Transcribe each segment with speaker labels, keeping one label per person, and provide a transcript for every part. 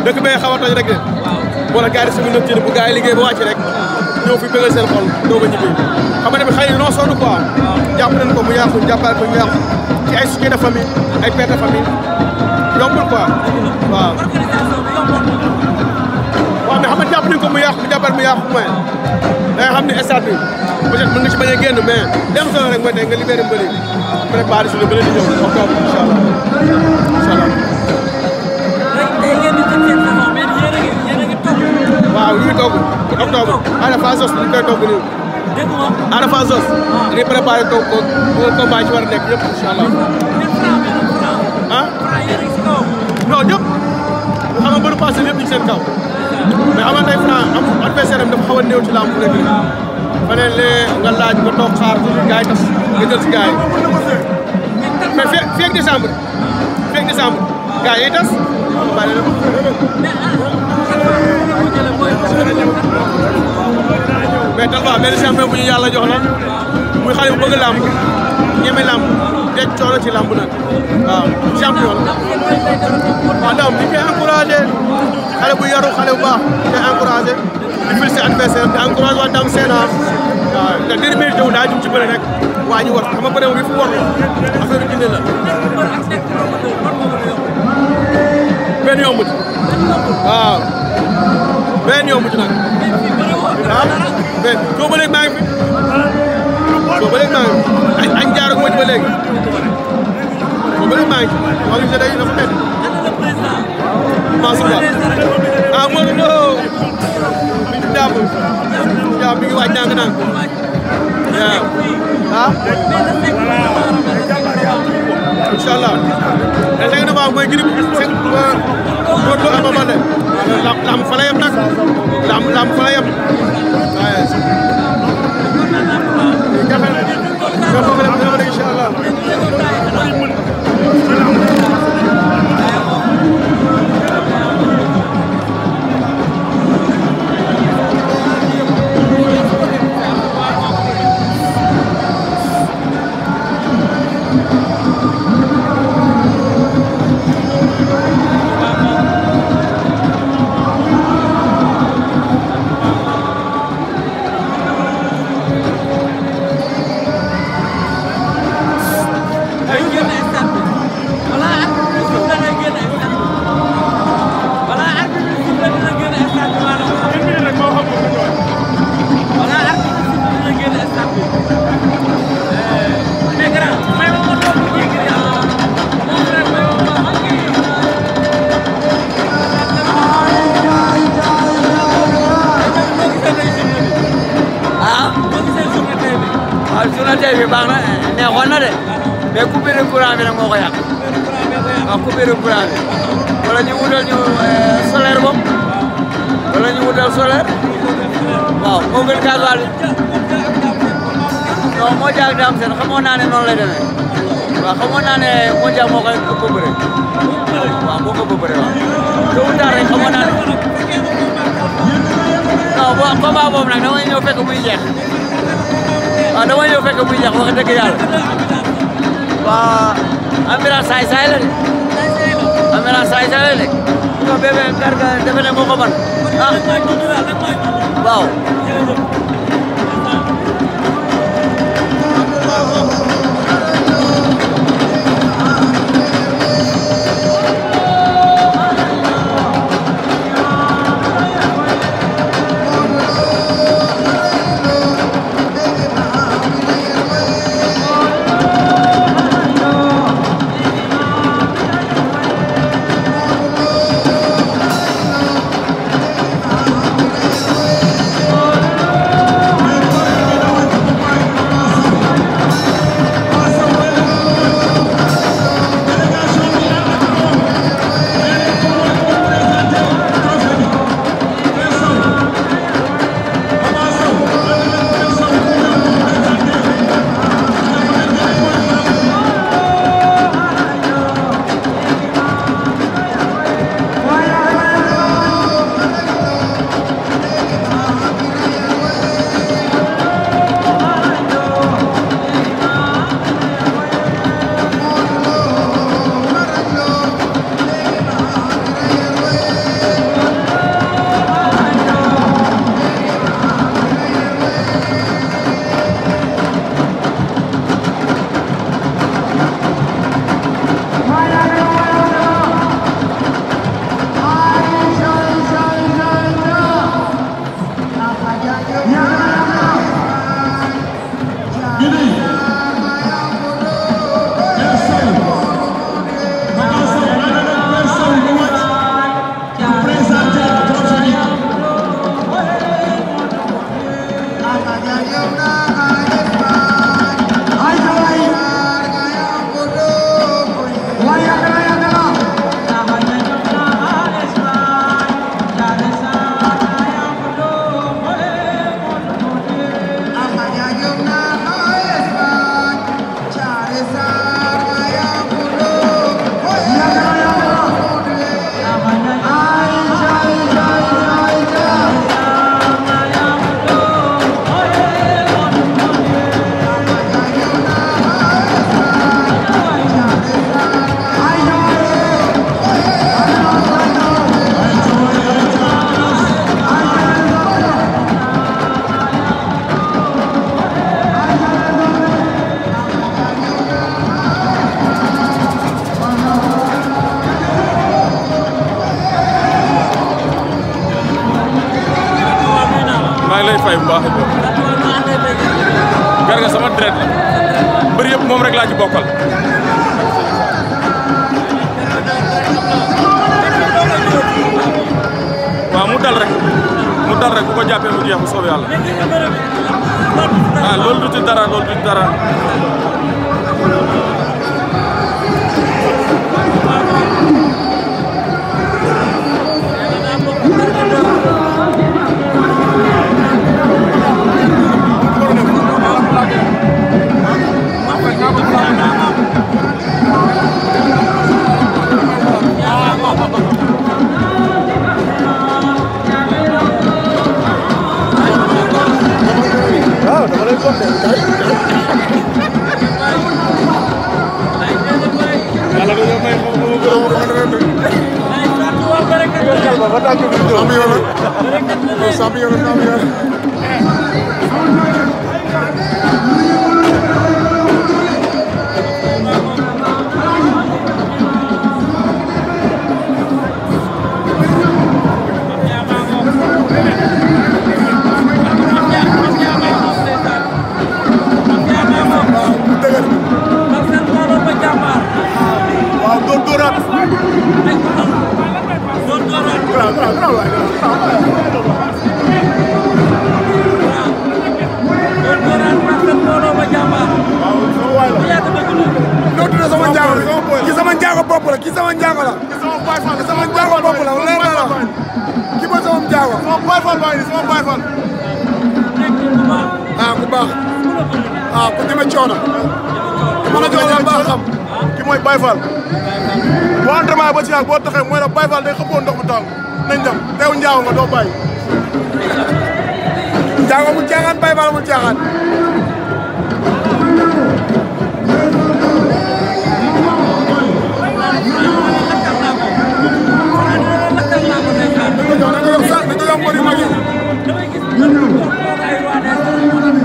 Speaker 1: dëkk bee xaw a toj rek de. wala gars yi suñu nëb ci bu gars yi liggéey ba wàcc rek ñëw fi bëggal seen xol doog a ñibbi xam nga tamit xëy na non sonn quoi jàpp nañ ko mu yàqu jàppal ko mu yàqu ci ay soutien de famille ay père de famille yombul quoi waaw. waaw mais xam nga jàpp nañ ko mu yàqu mu jàppal mu yàqu mooy da nga xam ne stade bi peut-être mën nga ci bañ a génn mais dem solo rek mooy tey nga libéré mbëri préparé si lu bëri di ñëw octobre incha allah incha allah. waaw ñu ngi toog octobre Ada Fass Zoss ñu koy toog nii. dégg nga Ada Fass Zoss. dañuy préparé toog ko combat ci war a nekk yëpp incha allah. ah. non ñëpp xam nga mbëru passé yëpp ñu ngi seen kaw. mais xam nga tey Franc amul adversaire am dafa xaw a néew ci làmb bu nekk nii. fa ne lee nga laaj nga toog xaar gars yi tas nga jël si gars yi. mais fii ak décembre. fii ak décembre gars yi tas. mais Talfa benn champion bu ñu yàlla jox la muy xale bu bëgg làmb ñeme làmb denc coono ci làmb nag waaw champion la. waaw daam di koy encouragé xale bu yaru xale bu baax di koy encouragé di félicité adversaire di encouragé waa Dame Sène waaw ndax dër mérite wu daa jum ci bëri rek waa ñu war xam nga bëri wu fu war affaire dinde la benn yomb ci waaw benn yomb ci nag ah benn soo ba léegi maa ngi fi soo ba léegi maa ngi fi añ jaaroo moo ci ba léegi soo ba léegi maa ngi ci wax nga day dafa métti Mansour Ba ah Modou Lo mi ngi jàpp mi ngi waaj ndànk-ndànk waaw ah incha allah le 5 novembre mooy Gris Modou Lo Ama Baldé lamb fa la yem nag lamb fa la yem waaye incha allah
Speaker 2: tey bi baax na neexoon na de mais coupure de courant bi nag moo ko yàq waaw coupure de courant bi wala ñu wutal ñu solaire boobu wala ñu wutal solaire waaw moo gën gasoil bi non moo jaag Dame Sène xamoon naa ne noonu lay demee waaw xamoon naa ne moo jaag moo koy ëpp bëre waaw moo ko ëpp bëre waaw tôt ou tard rek xamoon naa ne non combat boobu nag damay ñëw fekk muy jeex waaw dama ñëw fekk muy jeex wax dëgg yàlla waa ambulance saay-saay la de ambulance saay-saay la de ko bébé Garga defe ne moo ko man ah waaw
Speaker 3: fay bu baax Garga sama deret la mbër yëpp moom rek laa ci bokkal. waaw mu dal rek bu ko jàppee mu jeex bu soobee yàlla. ah loolu du ci dara loolu du ci dara.
Speaker 1: boo taxee mooy la Baye Fall day xëppoo ndox mu tàng nañ dem teew njaago nga doo bàyyi njaago mu caaxaan Baye Fall mu caaxaan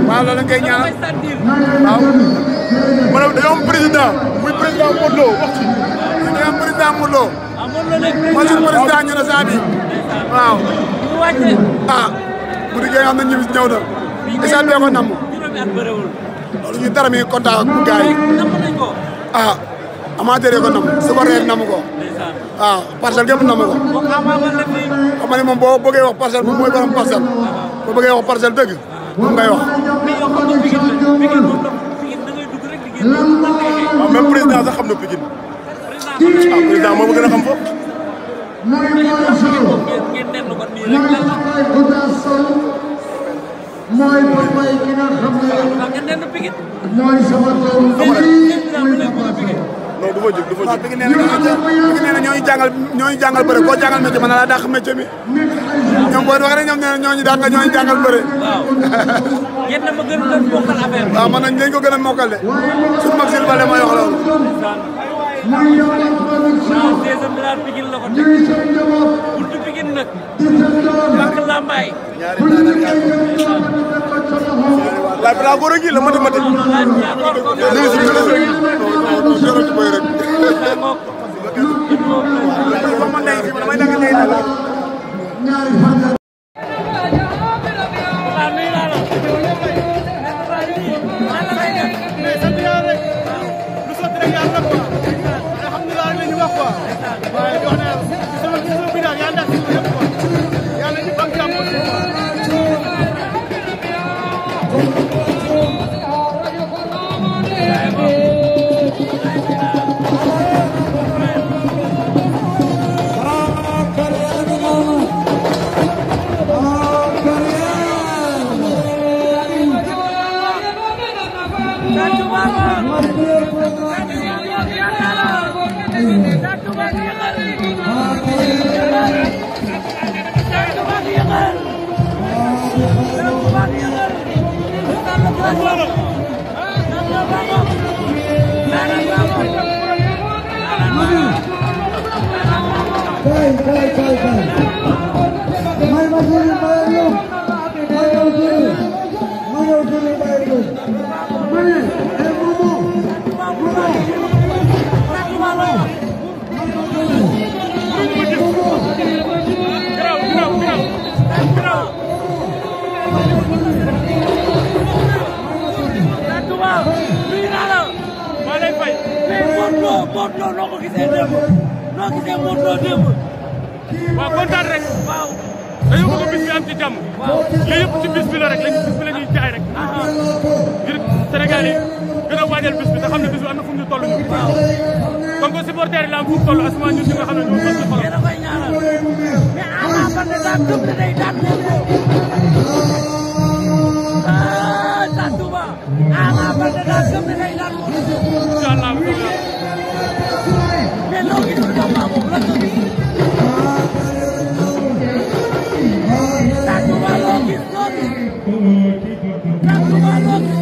Speaker 1: waaw loolu ngay ñaan waaw maanaam dañoo am président muy président Modou Lo wax ci dañoo am président Modou Lo mooy suñu président ñu ne saa bi waaw ah bu diggee nga xam ne ñibbi ñëw na isaan bee ko namm loolu ñu dara mi kontaan ak gars yi ah amateur yi ko namm su ko ree namm ko waaw parcelle gépp namm ko xam nga ne moom boo bëggee wax parcelle moom mooy borom parcelle boo bëggee wax parcelle dëgg moom ngay wax waaw même président sax xam na Pikine ah président moo gën a xam foofu
Speaker 4: mooy mooy ki nga xam ne mooy sama tool
Speaker 1: non du fa jóg du fa jóg. Pikine nee na ñooñu jàngal bëre koo jàngal métier mën na laa dàq métier mi ñoom boo waxee rek ñoom nee na ñooñu jàngal bëre.
Speaker 2: waaw yéen a ma gën a mokkal affaire bi.
Speaker 1: waaw man nañ ko gën a mokkal de suñu mag Sylvain Baldé mooy wax loolu.
Speaker 2: waaw deuxième bi daal Pikine la ko teg buntu Pikine nag Mbacke Lambaye.
Speaker 1: laaj bi daa góor a ngi la mathématique.
Speaker 4: Yeah.
Speaker 2: Modou Lo noo ko gisee démb noo gisee Modou Lo démb.
Speaker 3: waaw kontaan rek. waaw dañoo bëgg bis bi am ci jàmm. waaw lii yëpp ci bis bi la rek bis bi la ñuy jaay rek. ngir Sénégal yi gën a waajal bis bi te xam ne bis bi am na fu mu ñu toll ñu. waaw comme que supporter yi la am fu mu toll asuma ñun ñi nga xam ne ñoo bëgg xolam.
Speaker 2: yéen a koy ñaanal mais Ama Baldé daa gëm ne day daan Tatouba Ama Baldé daa gëm ne day daan
Speaker 3: incha allah
Speaker 2: mais loo gis combat boobu la gëm Tatouba loo gis Tatouba loo gis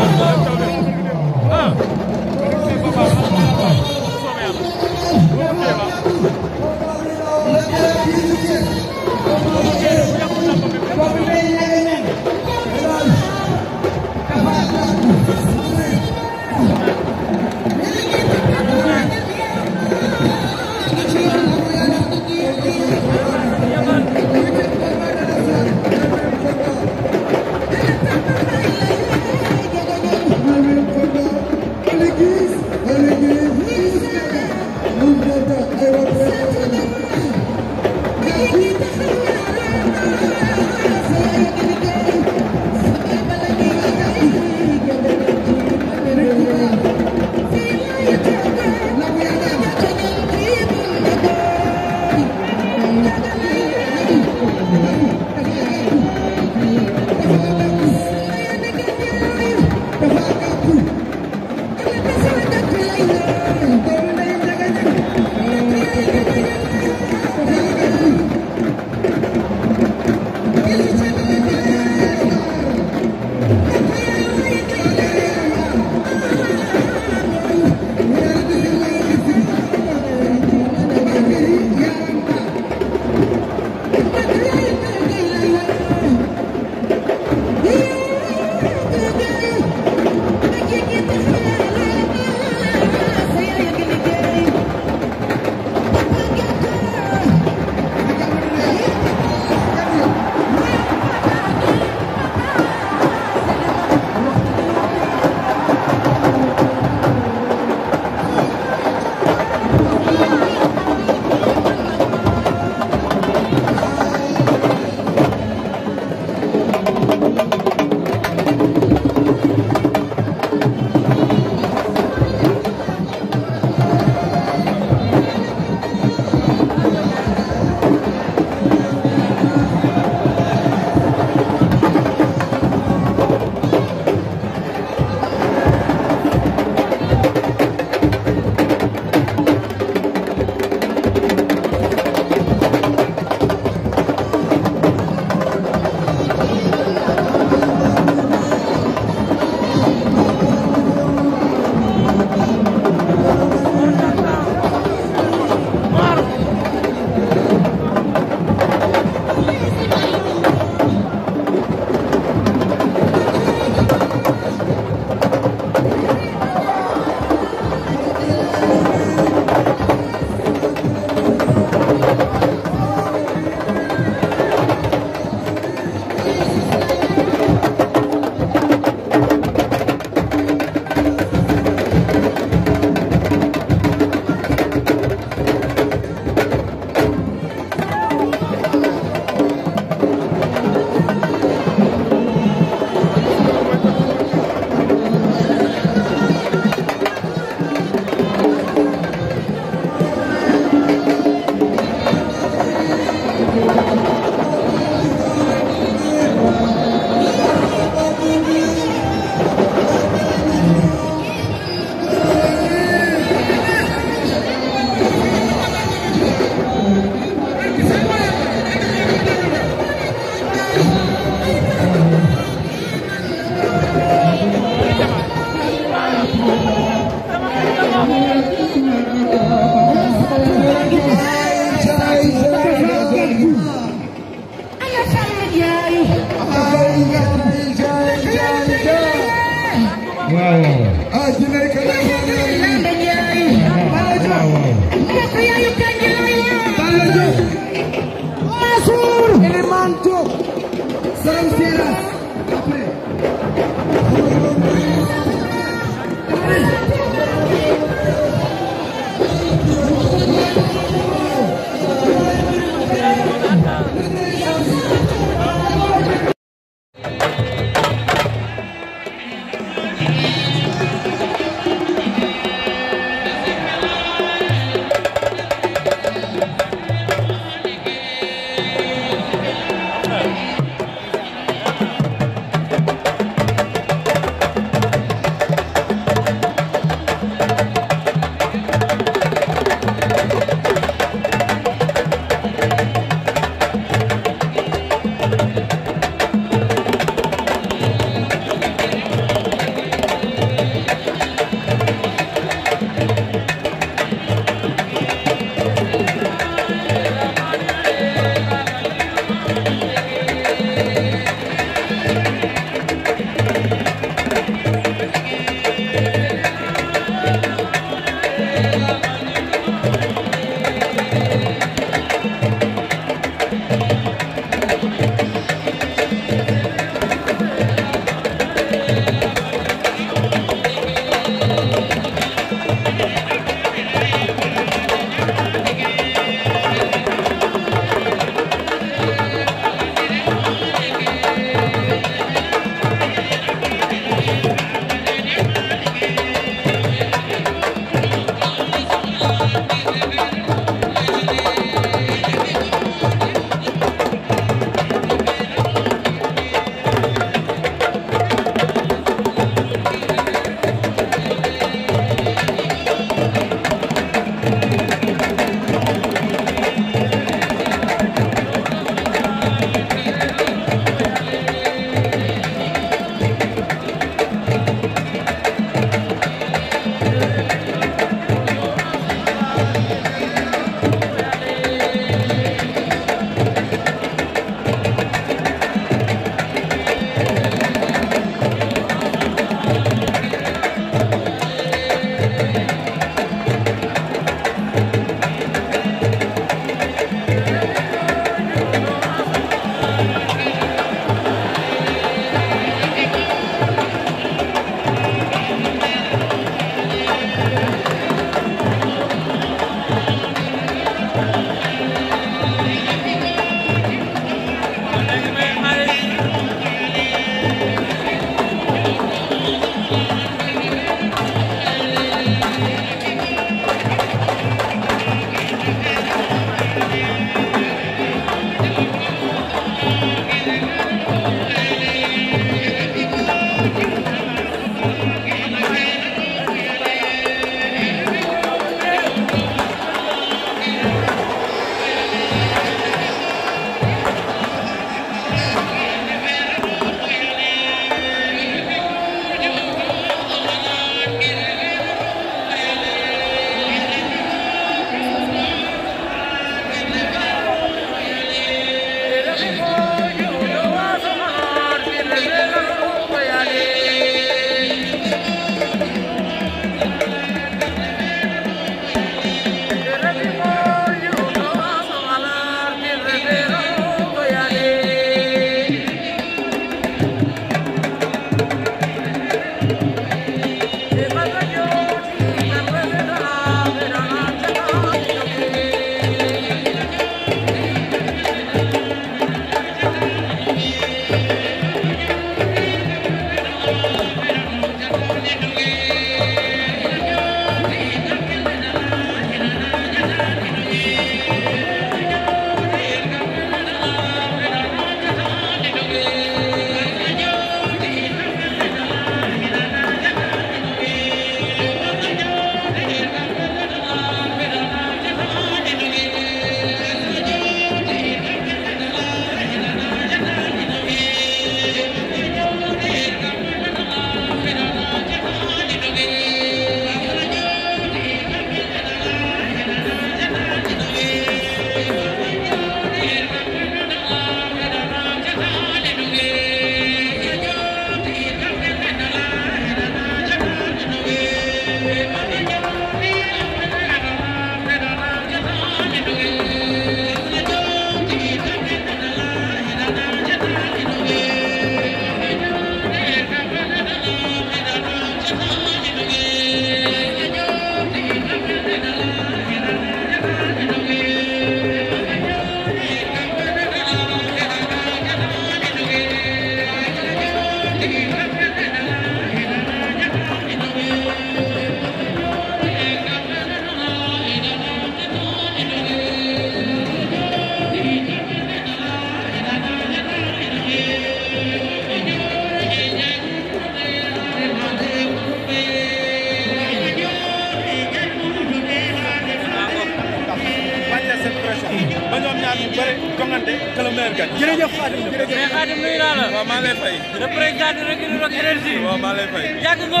Speaker 5: jërëjëf Khadim
Speaker 2: mais Khadim nuyu naa la.
Speaker 5: waaw maa lay fay.
Speaker 2: le président de Rock Énergie.
Speaker 5: waaw maa lay fay.
Speaker 2: yàgg nga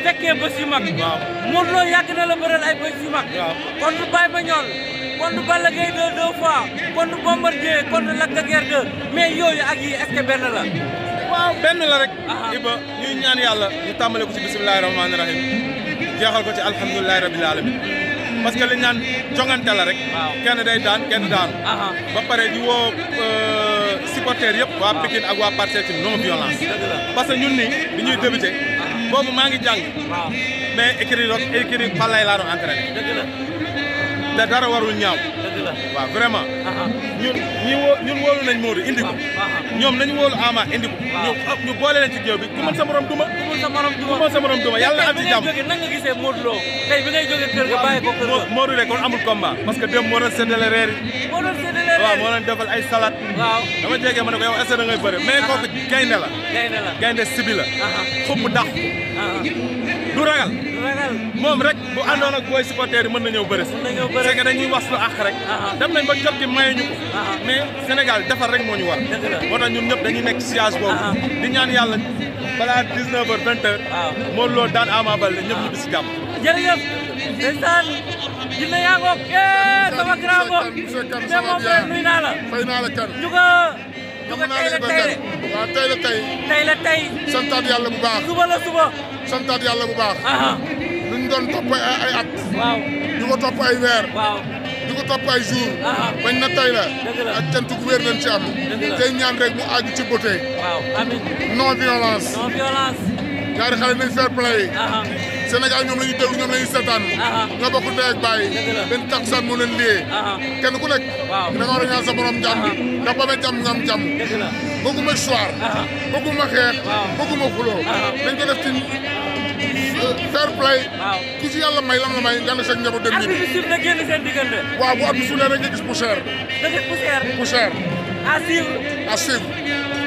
Speaker 2: fekkee bés yu mag.
Speaker 5: waaw
Speaker 2: Modou Lo yàgg na la bëral ay bés yu mag.
Speaker 5: waaw
Speaker 2: contre Baye Mandione contre Balla Gaye 2 fois contre Bombardier contre Lac de Guiers 2 mais yooyu ak yi est-ce que benn la.
Speaker 5: waaw benn la rek. Iba ñuy ñaan yàlla ñu tàmbale ko ci bisimilahi rahmaani rahim jeexal ko ci alhamdulilahi rabil alamin parce que li ñu naan jongante la rek. kenn day daan kenn daanu. ba pare di woo supporters yëpp. waa Pikine ak waa Parcelles ci non violence. parce que ñun nii bi ñuy débuté. boobu maa ngi jàng. mais écrit Falaye laa doon entraîné. te dara warul ñaaw. waaw vraiment. ñun wóolu nañ Modou indi ko. ñoom nañu wóolu Ama indi ko. ñu boole leen ci géew bi ku mën sa morom duma. ku mën sa morom duma yàlla am ci jàmm.
Speaker 2: tey bi ngay jógee nan nga gisee Modou Lo tey bi ngay jógee kër ga bàyyi ko kër ga.
Speaker 5: Modou de kon amul combat parce que démb moo doon séddale reer yi.
Speaker 2: moo doon séddale reer yi
Speaker 5: waaw moo doon defal ay salade.
Speaker 2: waaw
Speaker 5: dama jege ma ne ko yow est-ce que da ngay bëre mais kooku gaynde la. gaynde sibi la. xupp dax. du ragal. moom rek bu àndoon ak booy supporter yi mën na ñëw bëre si. c'est que dañuy was lu àq rek. dem nañ ba jot gi mayuñu ko. mais Sénégal defar rek moo ñu war. moo tax ñun ñëpp dañuy nekk siège boobu. di ñaan yàlla balaa 19h 20h. Modou Lo daan Ama Baldé ñëpp ñu bis si jàmm.
Speaker 2: jërëjëf. ndeysaan. dina yaa ngoog sama grand bopp. mais moom rek nuyu naa la.
Speaker 6: fay naa la kan.
Speaker 2: juga tey la tey.
Speaker 6: waaw tey la tey.
Speaker 2: tey la tey.
Speaker 6: santaat yàlla bu baax.
Speaker 2: suba la suba.
Speaker 6: santaat yàlla bu baax. lu ñu doon topp ay at.
Speaker 2: waaw
Speaker 6: di ko topp ay weer.
Speaker 2: waaw
Speaker 6: di ko topp ay jour. bañ na tey la. ak cant gu wér nañ ci am. tey ñaan rek mu àgg ci beauté.
Speaker 2: waaw amiin.
Speaker 6: non violence.
Speaker 2: non violence.
Speaker 6: ñaari xale nañ fair play. Sénégal ñoom la ñuy déglu ñoom la ñuy seetaan nga bokk ndey ak baay benn takkusaan moo leen liyee kenn ku nekk da nga war a ñaan sa borom jàmm ndax ba amee jàmm nga am jàmm bëgguma soir bëgguma xeex bëgguma xuloo dañ ko def ci fair play ku ci yàlla may lam la may nga ne sa njaboot dem ñibbi
Speaker 7: arbitre bi génn seen diggante
Speaker 6: waaw bu arbitre suulee rek nga gis poussière poussière
Speaker 7: à suivre
Speaker 6: à suivre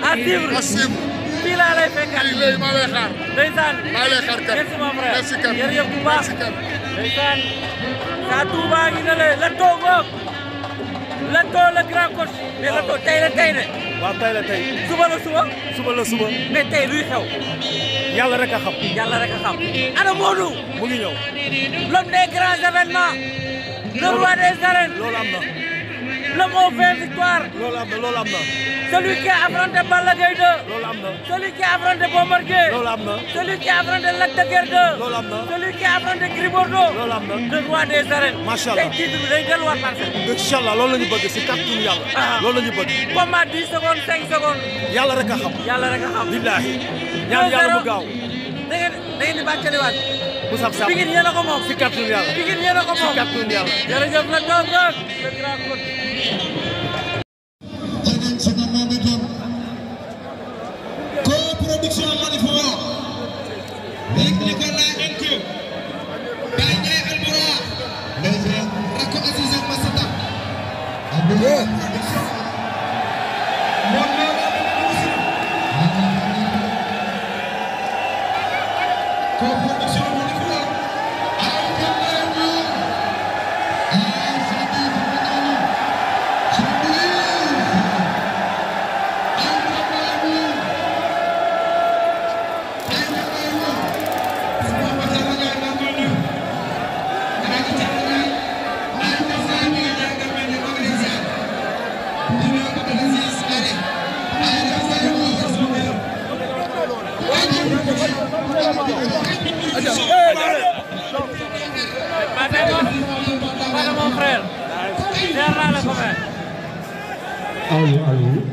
Speaker 7: à suivre
Speaker 6: à suivre
Speaker 7: fii laa lay fekkaat
Speaker 6: léegi maa lay xaar
Speaker 7: ndeysaan
Speaker 6: maa lay xaar kan
Speaker 7: merci mon frère
Speaker 6: merci kan
Speaker 7: jërëjëf bu baax
Speaker 6: merci kan
Speaker 7: ndeysaan Sa Touba ngi ne la too ngoog la too le grand coach mais la too tey la tey de
Speaker 3: waaw tey la tey
Speaker 7: suba la suba
Speaker 3: suba la suba
Speaker 7: mais tey luy xew
Speaker 3: yàlla rek a xam
Speaker 7: yàlla rek a xam ana Modou
Speaker 3: mu ngi ñëw
Speaker 7: l'homme des grands événements le roi des arènes
Speaker 3: loolu am na
Speaker 7: l'homme aux 20 victoires
Speaker 3: loolu am na loolu am na
Speaker 7: celui qui a affronté Balla Gaye 2
Speaker 3: loolu am na
Speaker 7: celui qui a affronté Bombardier
Speaker 3: loolu am na
Speaker 7: celui qui a affronté Lac de Guiers 2
Speaker 3: loolu am na
Speaker 7: celui qui a affronté Gris Bordeaux
Speaker 3: loolu am na
Speaker 7: le roi des arènes
Speaker 3: macha allah
Speaker 7: tey titre bi day delluwaat parcelle
Speaker 3: incha allah loolu la ñu bëgg si kàttanu yàlla loolu la ñu bëgg
Speaker 7: combat 10 secondes 5 secondes
Speaker 3: yàlla rek a xam
Speaker 7: yàlla rek a xam
Speaker 3: billaahi ñaan yàlla mu gaaw
Speaker 7: da ngeen di bàccaliwaat
Speaker 3: bu saf saf
Speaker 7: Pikine yéen a ko moom
Speaker 3: si kàttanu yàlla
Speaker 7: Pikine yéen a ko moom
Speaker 3: si kàttanu yàlla
Speaker 7: jërëjëf la toog rek le grand coach
Speaker 4: Co-production Manifoura avec Nicolas Enko Baye Ndiaye Almoura Rako Aziz ak Massata Co-production Manifoura
Speaker 7: Voilà mon frère. Derrière la copain.
Speaker 4: Allô.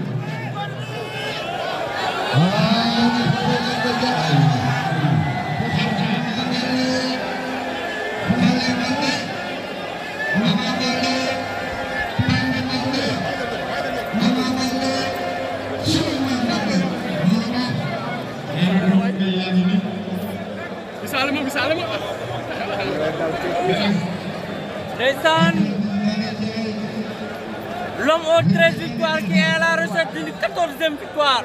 Speaker 7: Ndeysaan l'homme aux 13 victoires qui est à la recherche d'une 14e victoire.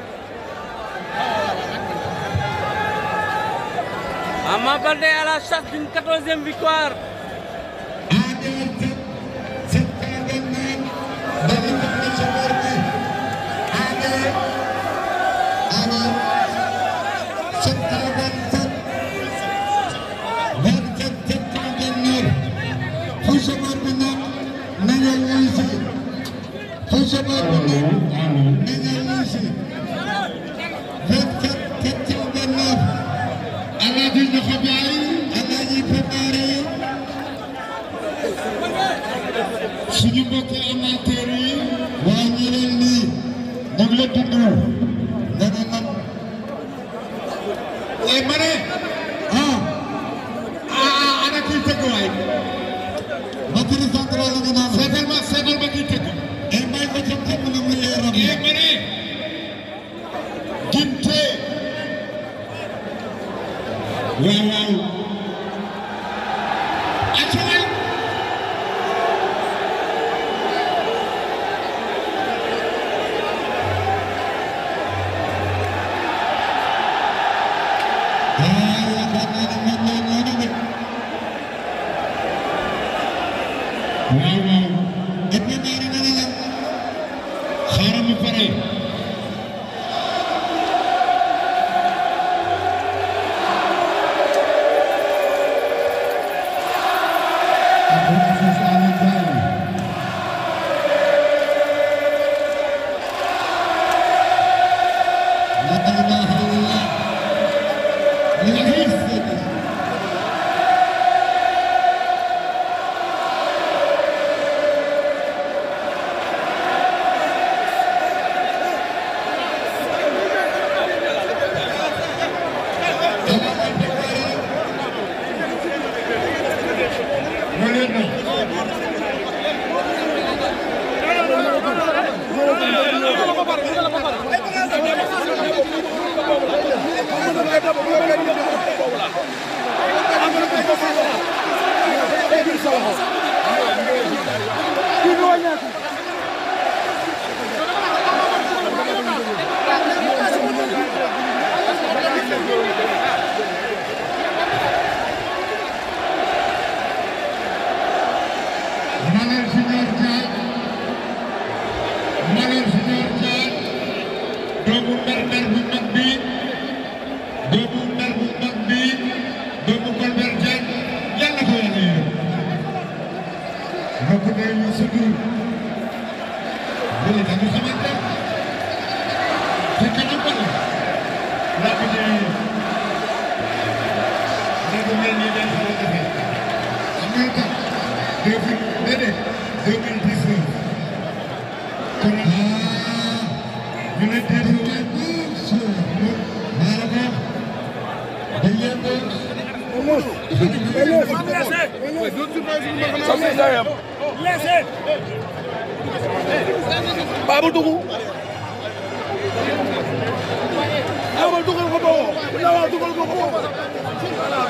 Speaker 7: Ama Baldé à la chasse d'une 14e victoire.
Speaker 4: suñu mbokk amateur yi waa ñi leen nii ñu ngi la tudd nga ne man ma ne ana kiy tëgg waay batterie centrale la nga naan seetal ma kiy tëgg may ko ca xam na mu leeram ma ne ginte waaw Malal Senior Thiat doomu mer bu mag bi doomu mer bu mag bi doomu Golbert Dieng yàlla ko yàlla yërëm mbokk day ñu sudur wala dañu xamante ci kanam bala la bi de dañu mel ni dañ ko defee am na tax 2019 kon ñu ne déedéet
Speaker 1: Babou Dougou Babou Dougou ko boo Babou Dougou ko boo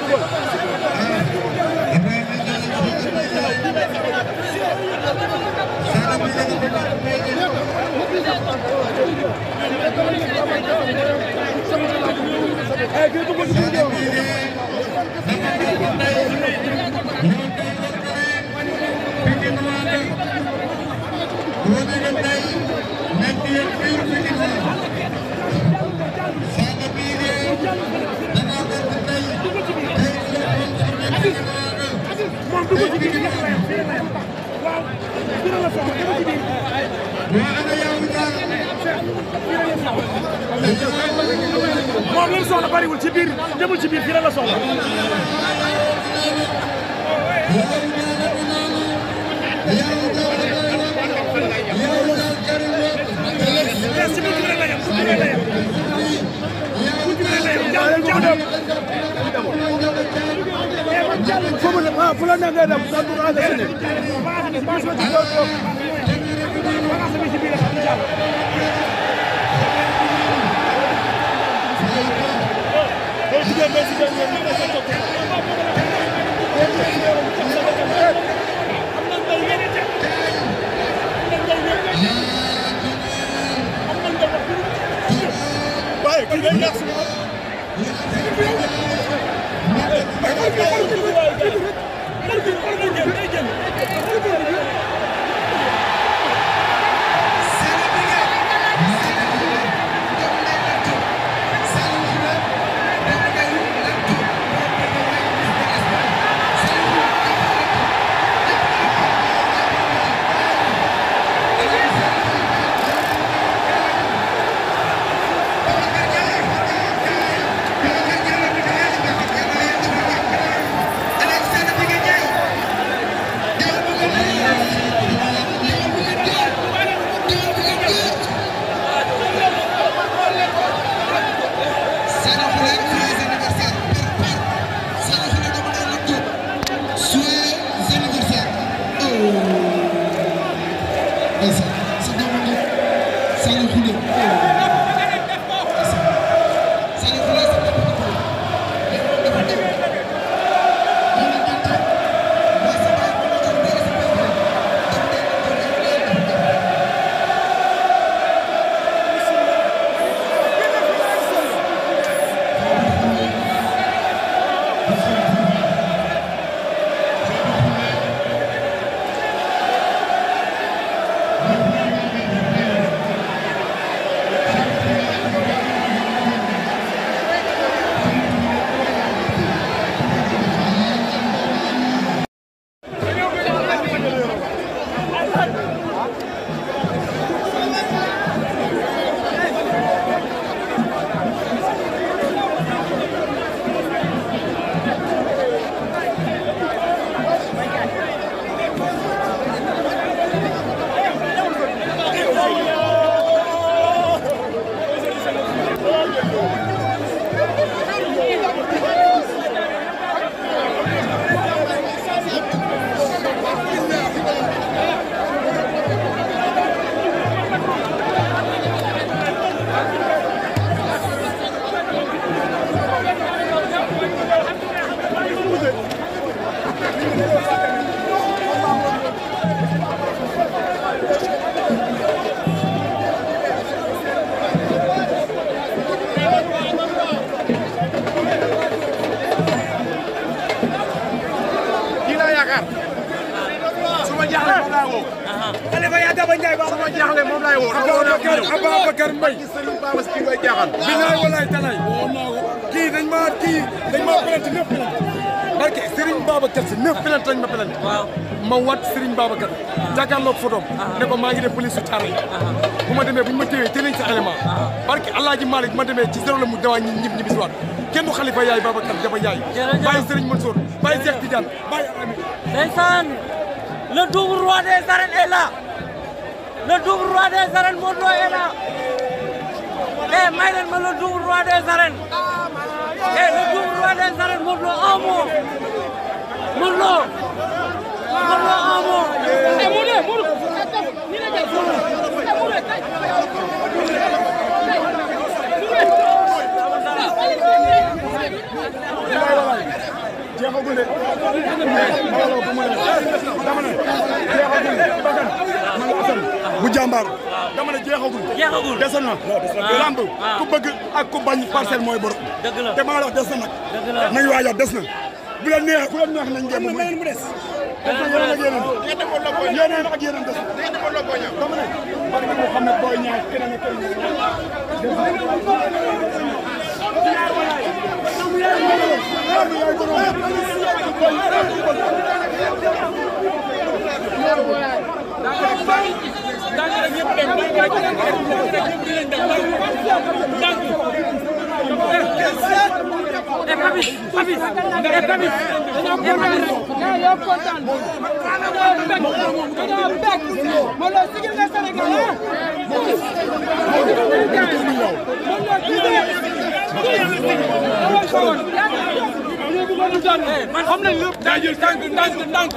Speaker 1: moom li mu soxla bariwul ci biir demul ci biir fii la soxla fu la neexee dem
Speaker 6: lay woo.
Speaker 1: Ababacar Mbaye.
Speaker 6: Serigne Baba si ngay jaaxal.
Speaker 1: bilaay walaay talaay. kii dañ maa pelante 9 pelante. barke Serigne Babacar si 9 pelante lañ ma pelante. waaw ma wat Serigne Babacar. jàkkaarloog photom ne ko maa ngi dem police su Thiaroye. bu ma demee bu ñu ma téewee te nañ sa élément. barke Alaaji Malick bu ma demee ci zéro la mu dawaa ñibbi si waat. kenn du Khalifa yaay Babacar Jaba yaay. bàyyi Serigne Mansour bàyyi Cheikh Tidiane bàyyi Ami.
Speaker 7: ndeysaan le double roi des arènes est là. le double roi des arènes Modou Lo est là. may leen ma le double roi des arènes. le double roi des arènes Modou Lo un mot. Modou Lo un mot.
Speaker 1: jeexagul de dama ne bu jàmbaar dama ne jeexagul des na lamb ku bëgg ak ku bañ parcelle mooy borom te maa la wax des na nag nañ waaja des na bu la neex nañ ngeen mu des yeneen ak yeneen des dama ne bari nga xam ne booy ñaar keneen ak keneen
Speaker 3: man xam nañ lépp daa jël ndànk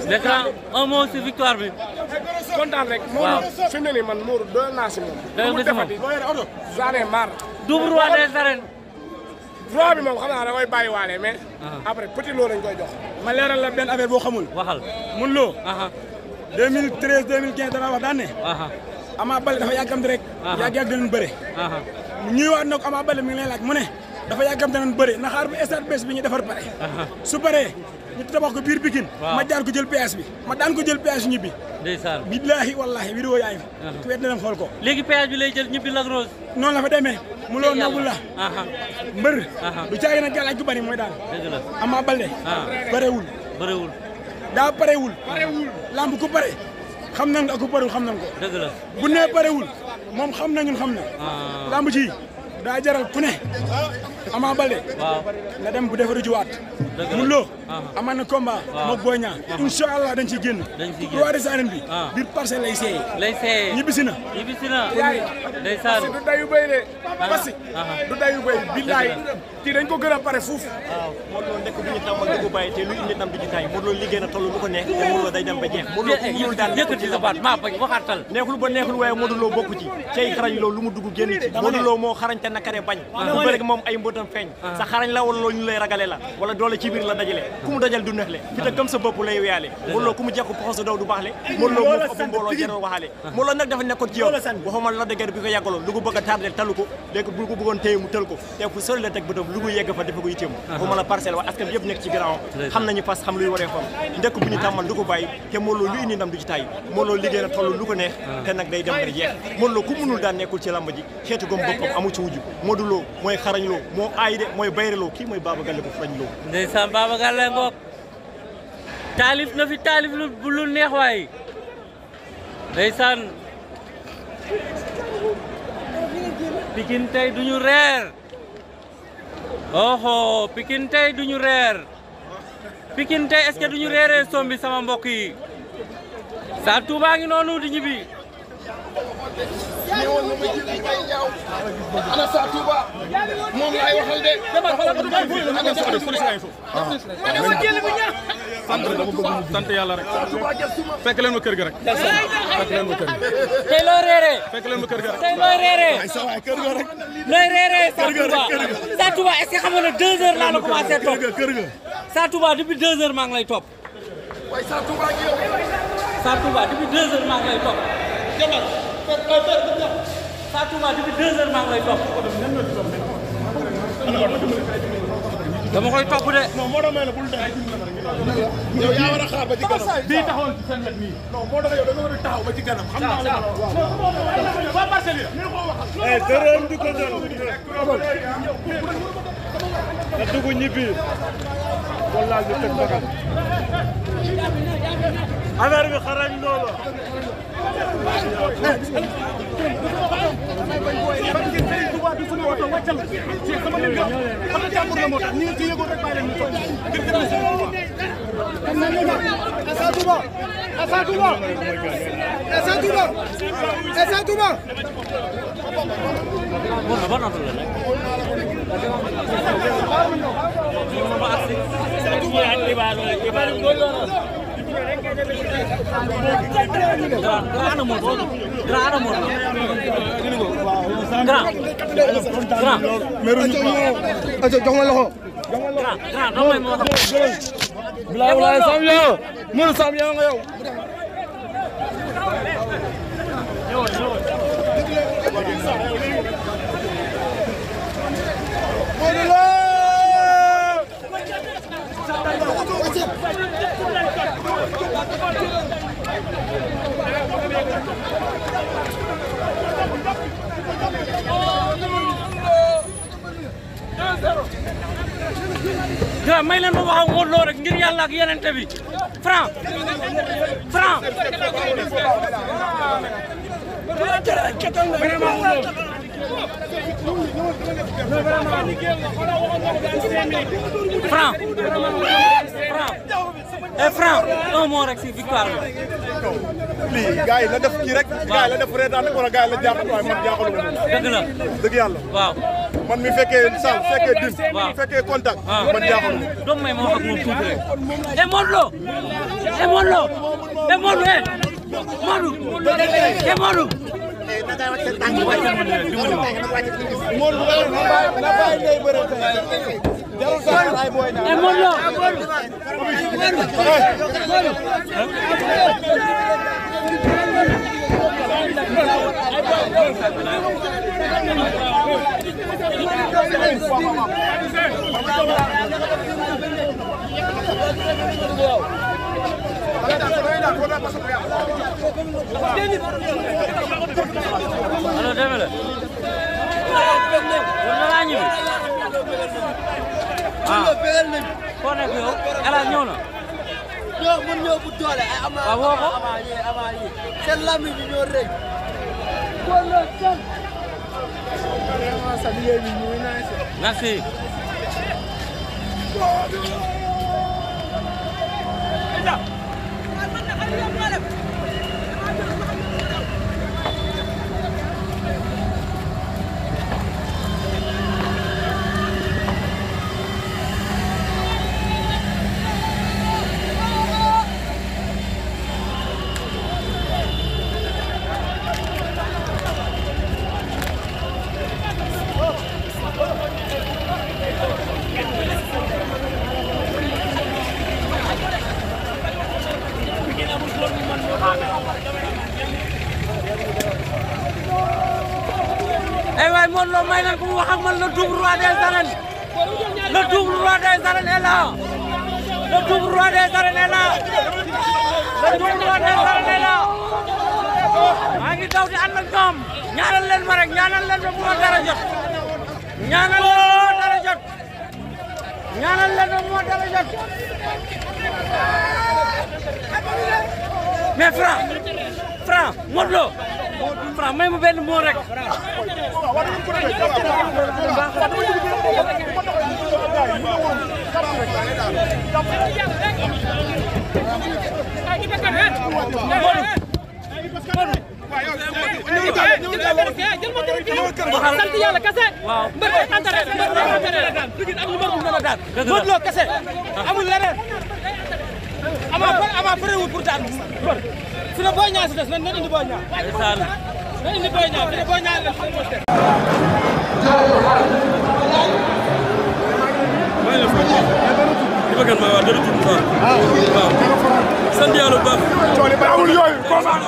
Speaker 7: L'écran un mot sur victoire bi.
Speaker 1: kontaan rek. waaw fi mu ne nii man Mourou doyal naa si moom.
Speaker 7: doyal nga si moom
Speaker 1: j'en ai marre.
Speaker 7: double roi des arènes.
Speaker 1: roi bi moom xam naa da koy bàyyi waale mais. après petit loo lañ koy jox. ma leeral la benn affaire boo xamul.
Speaker 7: waxal
Speaker 1: mun loo. 2013 2015 dana wax daan ne. Ama Baldé dafa yàggamti rek. yàgg danañ bëre. ñuy wax nag Ama Baldé mi ngi lay laaj mu ne dafa yàggamti danañ bëre na xaar bu stade bés bi ñu defar pare. su paree ñu tabax ko biir Pikine. ma jaar ko jël PS bi ma daan ko jël PS ñibbi.
Speaker 7: ndeysaan
Speaker 1: billaahi wallaahi vidéo yaa ngi fi. ku wet na dem xool ko.
Speaker 7: léegi PS bi lay jël ñibbi Lac Rose.
Speaker 1: noonu la fa demee. mu loo nagul la. mbër. du caagi nag gàllaaj gu bari mooy daan.
Speaker 7: dëgg la
Speaker 1: Ama Baldé.
Speaker 7: bëriwul.
Speaker 1: daa parewul. lamb ku pare xam nañ ko ak ku parewul xam nañ ko.
Speaker 7: dëgg la
Speaker 1: bu nee parewul moom xam na ñun xam na. lamb ji daa jaral ku ne. Ama Baldé.
Speaker 7: waaw
Speaker 1: na dem bu defaru jiwaat.
Speaker 7: dëgg la
Speaker 1: mun loo. amaan na combat. moog Boy Niang. incha allah dañ ciy génn. roi des arènes bi. biir parcelle lay seeyee. ñibbisi na.
Speaker 7: yaay ndeysaan
Speaker 1: du dayu béy de. Basi du dayu béy billaay kii dañ ko gën a pare fuuf.
Speaker 8: waaw Modou Lo nekk bu ñu tàmbal di ko bàyyi te lu indi ndam du ci tay Modou Lo liggéey na toll lu ko neex te Modou Lo day dem ba jeex. Modou Lo ku mënul daan
Speaker 7: yëkkati sa baat maa bañ waxaatal.
Speaker 8: neexul ba neexul waaye Modou Lo bokku ci cay xarañ loolu lu mu dugg génn ci Modou Lo moo xarañte nakare bañ bu bëre moom ay bëtam feeñ sa xarañ la wala loolu ñu lay ragale la wala doole ci biir la dajale ku mu dajal du neex le fi te gëm sa bopp lay weyaale Modou Lo ku mu jekku poxo sa daw du baax le Modou Lo moo ëpp mbooloo jarul waxaale Modou Lo nag dafa nekkoon ci yoon waxuma la dëgër bi ko yàggaloon lu ko bëgg a tardel talu ko léegi bu ko bëggoon téye mu tël ko te fu sori la teg bëtam lu ko yegg fa dafa ko yitteem waxuma la parcelle wa askan yëpp nekk ci gannaaw xam nañu fas xam luy waree fam ndekk bu ñu tàmmal du ko bàyyi te Modou Lo lu indi ndam du ci tay Modou Lo liggéey na toll lu ko neex te nag day dem ba jeex Modou Lo ku mënul daan nekkul ci lamb ji xeetu gom boppam amu ci wujju Modou Lo mooy xarañ loo moo aay de mooy bayre loo kii mooy Baba Galle bu farañ loo
Speaker 7: ndeysaan Baba Galle ngoog taalif na fi taalif lu neex waay ndeysaan Pikine tey duñu reer oho Pikine tey duñu reer Pikine tey est-ce que duñu reeree sombi sama mbokk yi Sa Touba ngi noonu di ñibbi
Speaker 1: ana Sa Touba moom laay waxal de
Speaker 3: sant yàlla rek fekk leen ma kër ga rek fekk leen ma kër ga
Speaker 7: tey looy reeree
Speaker 3: fekk leen ma kër ga rek
Speaker 7: tey looy reeree looy reeree Sa Touba est-ce que xam nga ne 2 heures laa la commencé topp Sa Touba depuis 2 heures maa ngi lay topp Sa Touba depuis 2 heures maa ngi lay topp Sa Touba depuis 2 heures maa ngi lay topp dama koy topp de.
Speaker 1: non moo doon may la bul dem. yow yaa war a xaar ba ci kanam. bii taxawoon ci seen wet nii. non moo tax yow da nga war a taxaw ba ci kanam. xam naa la waaw waa parcelle yi. dërëm di ko doon. nga dugg ñibbi. wallaahi ñu teg bakkan. affaire bi xarañ loolu.
Speaker 7: gra may leen ma wax ak Modou Lo rek ngir yàlla ak yenente bi Franc Franc un mot rek si victoire bi.
Speaker 1: lii gars yi la def kii rek. gars yi la def reetaan rek wala gars yi la jaaxal waaye man jaaxalu ma.
Speaker 7: dëgg la
Speaker 1: dëgg yàlla.
Speaker 7: waaw.
Speaker 1: man mi fekkee sal fekkee dim.
Speaker 7: waaw
Speaker 1: fekkee contact. man jaaxalu ma.
Speaker 7: doom may ma wax ak moom tuuti rek. Modou Lo Modou Lo Modou Modou alors demee la. foo nekk yow El Hadj ñëw na.
Speaker 9: ñoo mën ñoo bu doole ay ama ama yi seen lami bi ñoo rëy.
Speaker 7: merci. eh waay Modou Lo may nan ko mu wax ak man le double roi des arènes le double roi des arènes est là le double roi des arènes est là le double roi des arènes est là maa ngi daw di ànd ak ñoom ñaanal leen ma rek ñaanal leen ma bu ma dara jot ñaanal leen ma bu ma dara jot ñaanal leen ma bu ma dara jot mais Franc Modou Lo Franc may ma benn moo rek
Speaker 10: sant yàlla kese. waaw mbër day entraîné mbër day entraîné daan Pikine am lu mbër bu mën a daan. Modou Lo kese amul leneen. ama préwul pour daan mbër. su ne Boy Niang si des na indi Boy Niang. na indi Boy Niang fi ne Boy Niang la xam nga def.
Speaker 3: maa ngi lay fay. li ma gën maa wax dara tudd quoi. waaw sant yàlla bu baax.
Speaker 6: tool yi ba amul yooyu combat.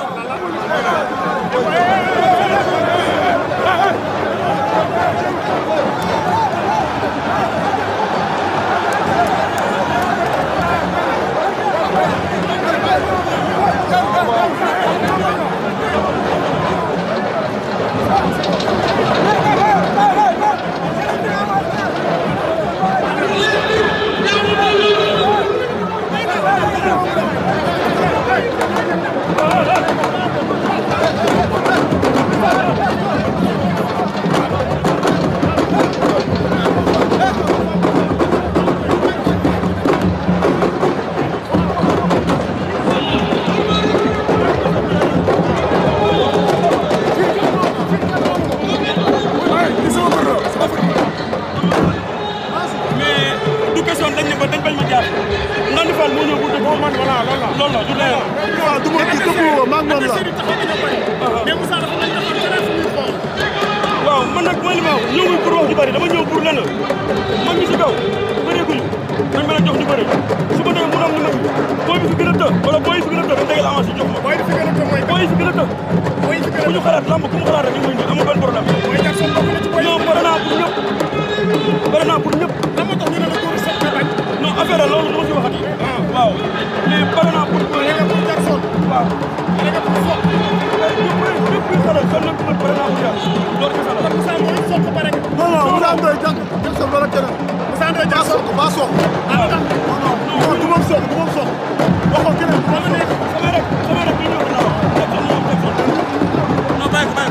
Speaker 3: waaw man nag mooy li ma wax ñëwul pour wax ju bëri dama ñëw pour lenn man mi si kaw bëreeguñu dañ mën a jox ñu bëri su ma demee mu am lu ma booy bi fi gën a të wala booy yi fi gën a të dañ tegal avance yi jox ma booy yi fi gën a të mooy booy yi fi gën a të bu ñu xalaat lamb ku mu xalaat rek ñu ngi amul benn problème non pare naa pour ñëpp pare naa pour ñëpp lan moo tax ñu ne la góor sax nga bañ non affaire la loolu dama si waxati waaw mais pare naa pour Jackson waaw ñëpp xalaat kon nag man pare naa pour yàlla loolu kese la Moussa mooy soq pare non non Moussa Ndoye Jackson loolu keneen Moussa Ndoye Jackson ba soq non non du moom soq waxoo keneen sama rek ñu ñëw na wax non bàyyi ko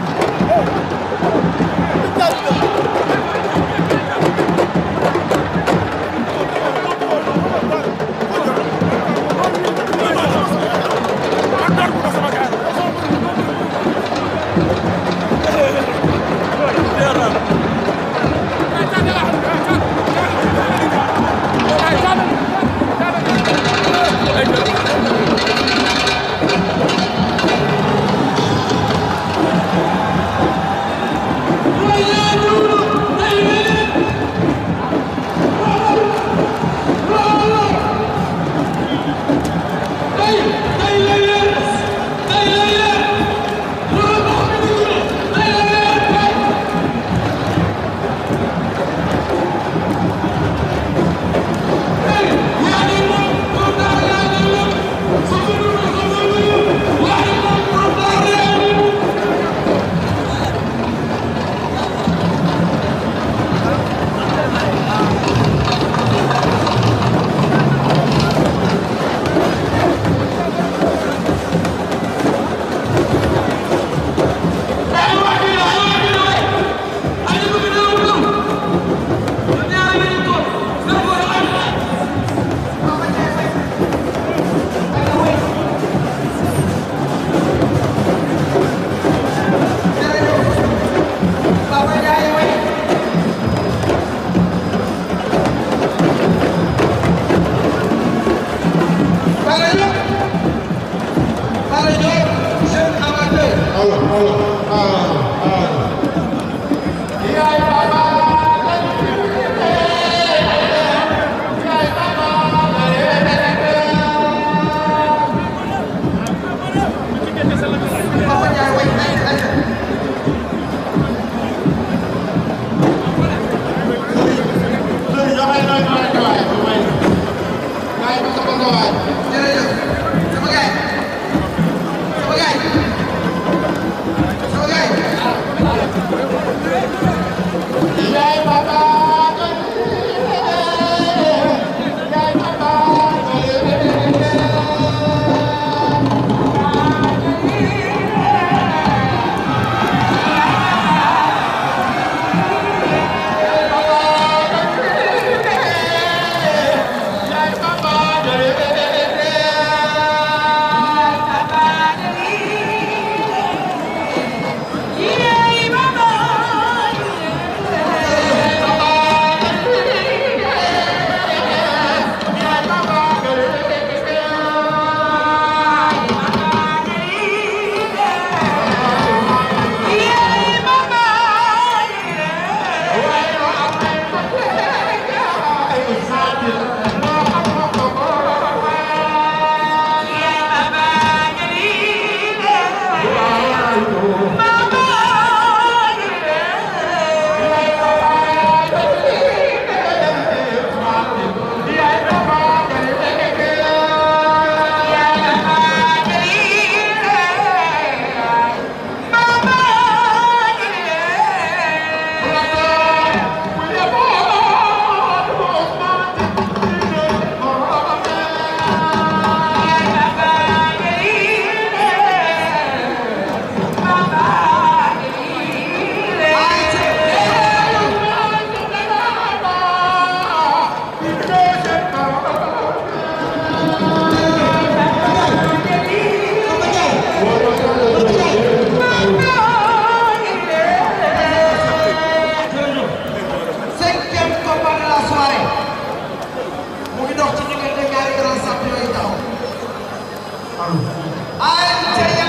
Speaker 11: I'll tell you.